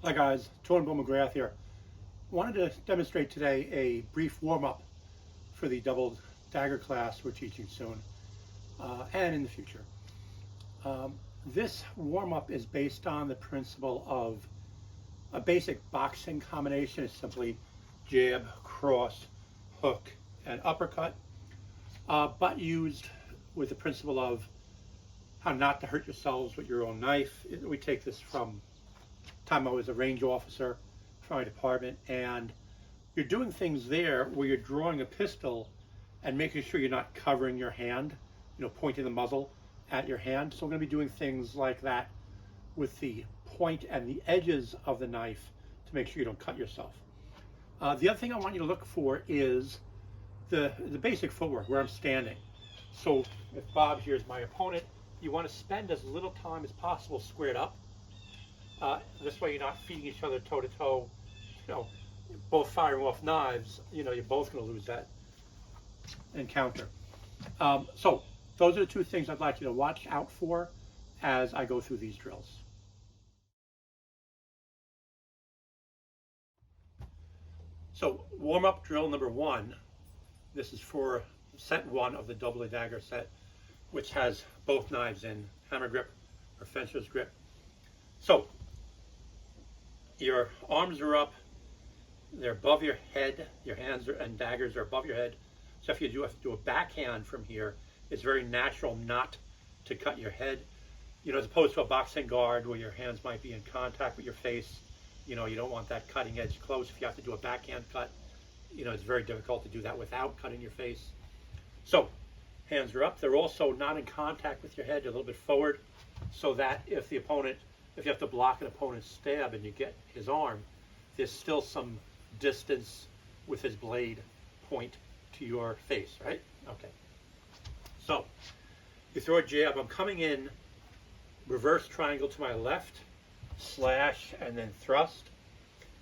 Hi guys, Tony Bill McGrath here. Wanted to demonstrate today a brief warm-up for the Double Dagger class we're teaching soon and in the future. This warm-up is based on the principle of a basic boxing combination. It's simply jab, cross, hook, and uppercut, but used with the principle of how not to hurt yourselves with your own knife. We take this from time I was a range officer for my department, and you're doing things there where you're drawing a pistol and making sure you're not covering your hand, pointing the muzzle at your hand. So we're going to be doing things like that with the point and the edges of the knife to make sure you don't cut yourself. The other thing I want you to look for is the basic footwork, where I'm standing. So if Bob here is my opponent, you want to spend as little time as possible squared up. This way you're not feeding each other toe to toe, both firing off knives. You're both going to lose that encounter. So those are the two things I'd like you to watch out for as I go through these drills. So warm-up drill number one. This is for set one of the Doble Daga set, which has both knives in hammer grip or fencer's grip. So your arms are up, they're above your head, your hands and daggers are above your head. So if you do have to do a backhand from here, it's very natural not to cut your head, as opposed to a boxing guard where your hands might be in contact with your face. You don't want that cutting edge close. If you have to do a backhand cut, it's very difficult to do that without cutting your face. So hands are up, they're also not in contact with your head, they're a little bit forward, so that if you have to block an opponent's stab and you get his arm, there's still some distance with his blade point to your face, right? Okay. So you throw a jab. I'm coming in reverse triangle to my left, slash, and then thrust.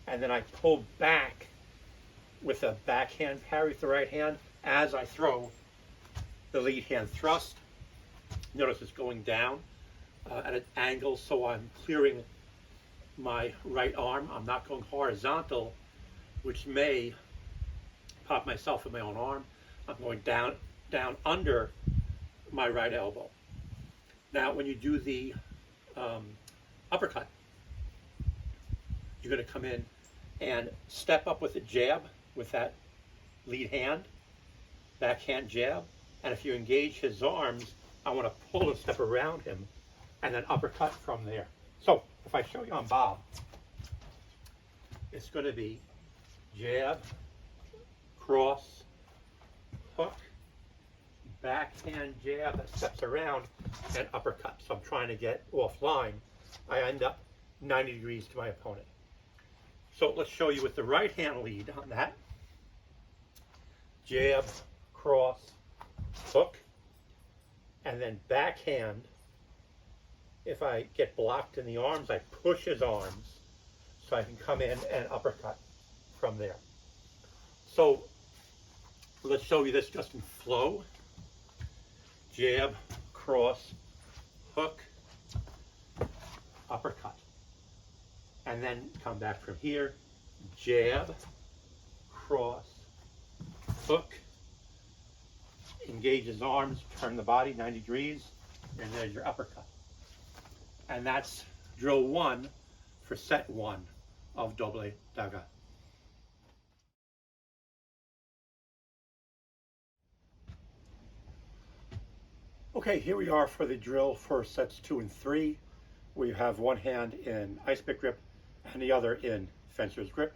And then I pull back with a backhand parry with the right hand as I throw the lead hand thrust. Notice it's going down at an angle, so I'm clearing my right arm. I'm not going horizontal, which may pop myself in my own arm. I'm going down under my right elbow. Now, when you do the uppercut, you're going to come in and step up with a jab with that lead hand, backhand jab, and if you engage his arms, I want to pull and step around him and then uppercut from there. So if I show you on Bob, it's going to be jab, cross, hook, backhand jab that steps around, and uppercut. So I'm trying to get offline. I end up 90 degrees to my opponent. So let's show you with the right hand lead on that. Jab, cross, hook, and then backhand. If I get blocked in the arms, I push his arms so I can come in and uppercut from there. So let's show you this just in flow. Jab, cross, hook, uppercut. And then come back from here. Jab, cross, hook, engage his arms, turn the body 90 degrees, and there's your uppercut. And that's drill one for set one of Doble Daga. Okay, here we are for the drill for sets 2 and 3, where you have one hand in ice pick grip and the other in fencer's grip.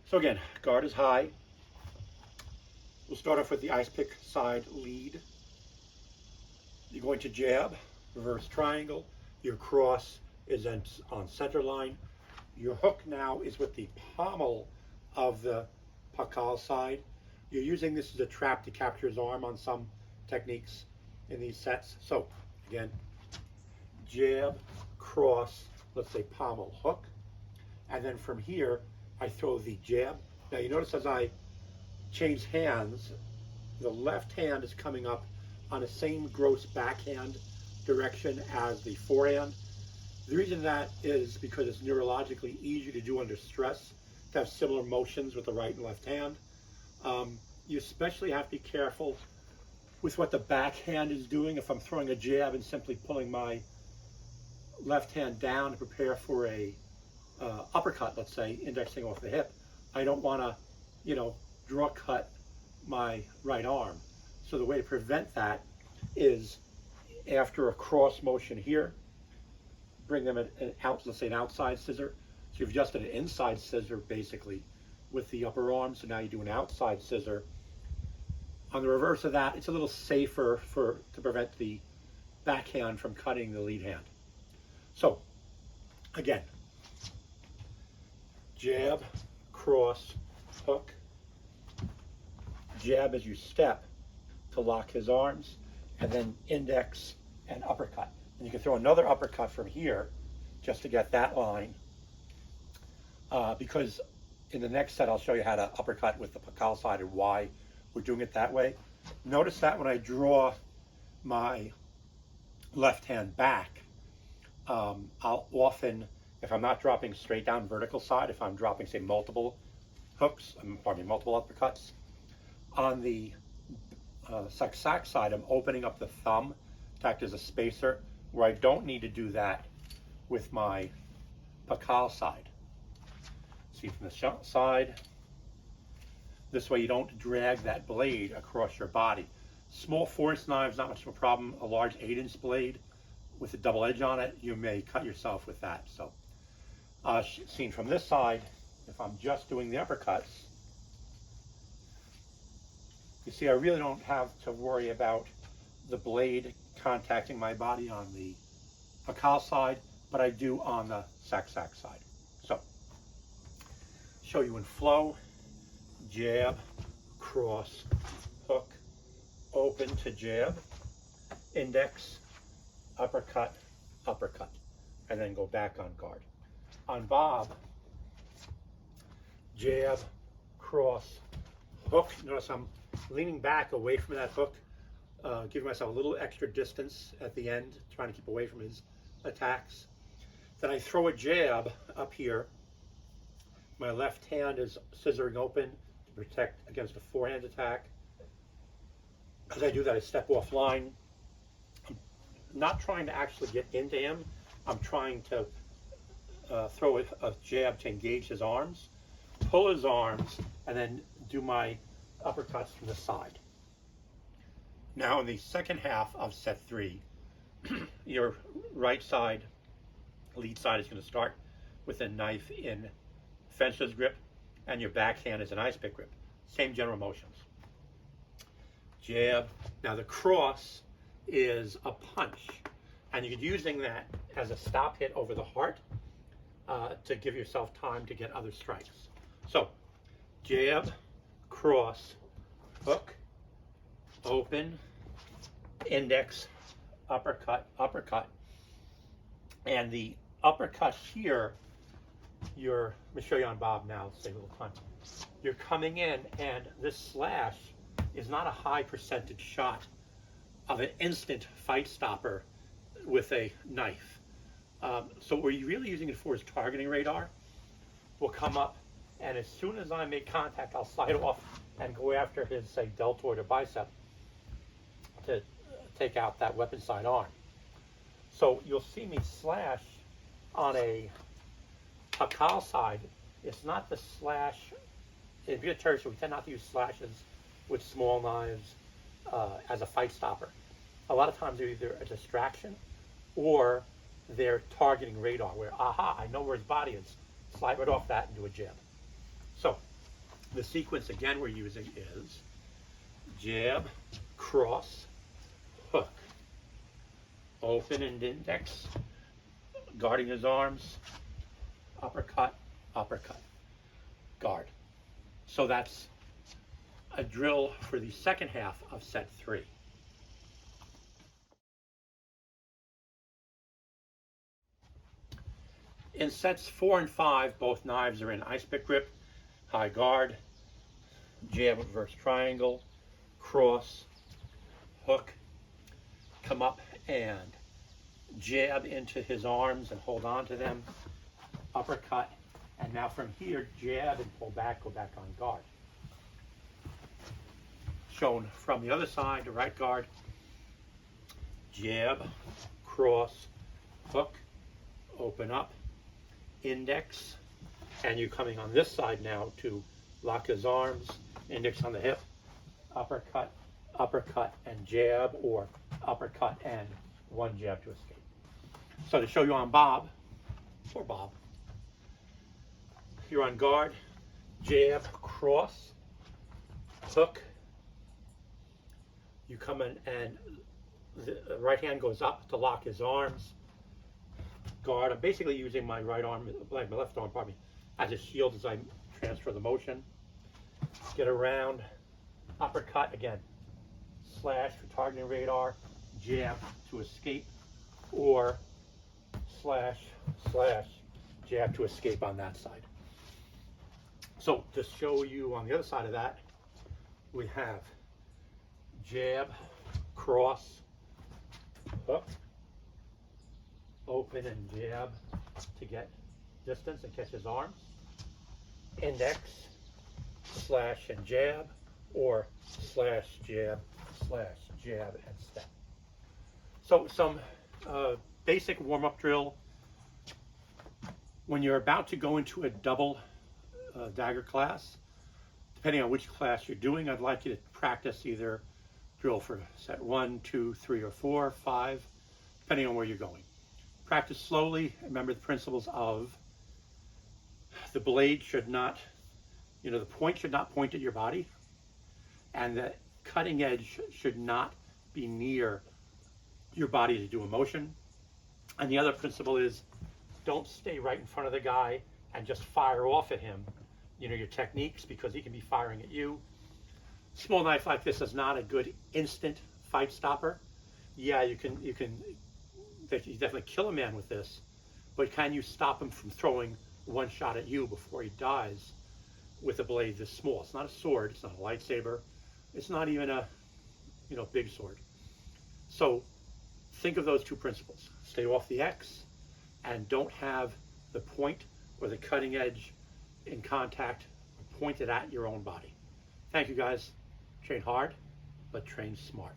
So again, guard is high. We'll start off with the ice pick side lead. You're going to jab, reverse triangle. Your cross is on center line. Your hook now is with the pommel of the pakal side. You're using this as a trap to capture his arm on some techniques in these sets. So again, jab, cross, let's say pommel, hook. And then from here, I throw the jab. Now you notice as I change hands, the left hand is coming up on the same gross backhand direction as the forehand. The reason that is because it's neurologically easier to do under stress, to have similar motions with the right and left hand. You especially have to be careful with what the backhand is doing. If I'm throwing a jab and simply pulling my left hand down to prepare for a uppercut, let's say, indexing off the hip, I don't want to, draw cut my right arm. So the way to prevent that is after a cross motion here, bring them out, let's say an outside scissor. So you've just done an inside scissor basically with the upper arm. So now you do an outside scissor. On the reverse of that, it's a little safer to prevent the backhand from cutting the lead hand. So again, jab, cross, hook, jab as you step to lock his arms, and then index and uppercut. And you can throw another uppercut from here just to get that line, because in the next set I'll show you how to uppercut with the pakal side and why we're doing it that way. Notice that when I draw my left hand back, I'll often, if I'm not dropping straight down vertical side, if I'm dropping, say, multiple hooks, multiple uppercuts, on the saksak side, I'm opening up the thumb to act as a spacer, where I don't need to do that with my pakal side. See from the side. This way you don't drag that blade across your body. Small 4-inch knives, not much of a problem. A large 8-inch blade with a double edge on it, you may cut yourself with that. So, seen from this side, if I'm just doing the uppercuts, you see I really don't have to worry about the blade contacting my body on the pakal side, but I do on the saksak side. So, show you in flow: jab, cross, hook, open to jab, index, uppercut, uppercut, and then go back on guard. On Bob, jab, cross, hook. Notice I'm leaning back away from that hook, giving myself a little extra distance at the end, trying to keep away from his attacks. Then I throw a jab up here. My left hand is scissoring open to protect against a forehand attack. As I do that, I step offline. I'm not trying to actually get into him. I'm trying to throw a jab to engage his arms, pull his arms, and then do my uppercuts from the side. Now in the second half of set 3, your right side, lead side, is going to start with a knife in fencer's grip, and your backhand is an ice pick grip. Same general motions. Jab. Now the cross is a punch, and you're using that as a stop hit over the heart to give yourself time to get other strikes. So, jab, cross, hook, open, index, uppercut, uppercut. And the uppercut here, let me show you on Bob now, save a little time. You're coming in, and this slash is not a high percentage shot of an instant fight stopper with a knife. So what we're really using it for is targeting radar. We'll come up, and as soon as I make contact, I'll slide off and go after his, say, deltoid or bicep to take out that weapon side arm. So you'll see me slash on a pakal side. It's not the slash. In Viet Turkish, we tend not to use slashes with small knives as a fight stopper. A lot of times they're either a distraction or they're targeting radar, where, aha, I know where his body is. Slide right off that and do a jab. So the sequence again we're using is jab, cross, hook, open and index, guarding his arms, uppercut, uppercut, guard. So that's a drill for the second half of set 3. In sets 4 and 5, both knives are in ice pick grip, high guard, jab, reverse triangle, cross, hook, come up and jab into his arms and hold on to them, uppercut, and now from here, jab and pull back, go back on guard. Shown from the other side, the right guard, jab, cross, hook, open up, index, and you coming on this side now to lock his arms, index on the hip, uppercut, uppercut, and jab, or uppercut and one jab to escape. So to show you on Bob, or Bob, you're on guard, jab, cross, hook, you come in and the right hand goes up to lock his arms, guard. I'm basically using my right arm, like my left arm, pardon me, as a shield as I transfer the motion. Get around, uppercut again, slash for targeting radar, jab to escape, or slash, slash, jab to escape on that side. So to show you on the other side of that, we have jab, cross, hook, open and jab to get distance and catch his arms, index, slash and jab, or slash, jab, and step. So some basic warm-up drill. When you're about to go into a double dagger class, depending on which class you're doing, I'd like you to practice either drill for set 1, 2, 3, or 4, 5, depending on where you're going. Practice slowly. Remember the principles of the blade should not, the point should not point at your body, and the cutting edge should not be near your body to do a motion. And the other principle is don't stay right in front of the guy and just fire off at him, your techniques, because he can be firing at you. Small knife like this is not a good instant fight stopper. Yeah, you definitely kill a man with this, but can you stop him from throwing one shot at you before he dies with a blade this small? It's not a sword, it's not a lightsaber, it's not even a big sword. So think of those two principles. Stay off the X and don't have the point or the cutting edge in contact pointed at your own body. Thank you guys. Train hard, but train smart.